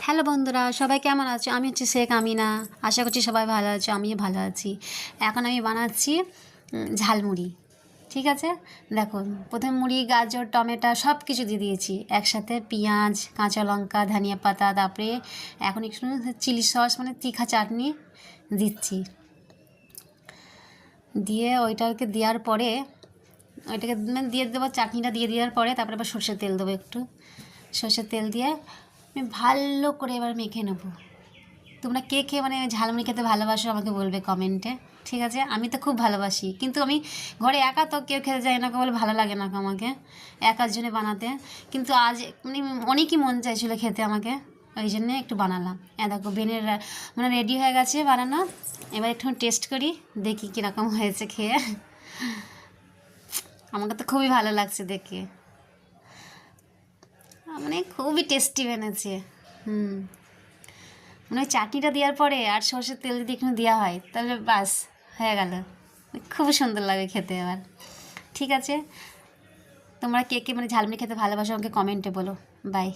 Hello বন্ধুরা, সবাই কেমন আছো? আমি হচ্ছে শেখ আমিনা। আশা করছি সবাই ভালো আছো, আমিও ভালো আছি। এখন আমি বানাচ্ছি ঝালমুড়ি। ঠিক আছে, দেখো, প্রথমে মুড়ি, গাজর, টমেটো সব কিছু দিয়ে দিয়েছি একসাথে, পেঁয়াজ, কাঁচা লঙ্কা, ধনিয়া পাতা, তারপরে এখন একটু চিলি সস মানে তীখা চাটনি দিচ্ছি। দিয়ে ওইটাকে দেওয়ার পরে ওইটাকে মানে দিয়ে দেবো, চাটনিটা দিয়ে দেওয়ার পরে তারপরে আবার সর্ষের তেল দেবো, একটু সর্ষের তেল দিয়ে আমি ভালো করে এবার মেখে নেবো। তোমরা কে কে মানে ঝালমুড়ি খেতে ভালোবাসো আমাকে বলবে কমেন্টে। ঠিক আছে, আমি তো খুব ভালোবাসি, কিন্তু আমি ঘরে একা তো কেউ খেতে যায় না, বলে ভালো লাগে না আমাকে একার জন্য বানাতে। কিন্তু আজ মানে অনেকই মন চাইছিলো খেতে আমাকে, ওই জন্যে একটু বানালাম। দেখো বেনের মানে রেডি হয়ে গেছে বানানো। এবার একটু টেস্ট করি, দেখি কীরকম হয়েছে খেয়ে। আমাকে তো খুবই ভালো লাগছে দেখে, মানে খুবই টেস্টি বেনেছে। মানে ওই চাটনিটা দেওয়ার পরে আর সর্ষের তেল যদি একটু দেওয়া হয় তাহলে বাস হয়ে গেল, খুব সুন্দর লাগে খেতে। এবার ঠিক আছে, তোমরা কে কে মানে ঝালমুড়ি খেতে ভালোবাসো আমাকে কমেন্টে বলো। বাই।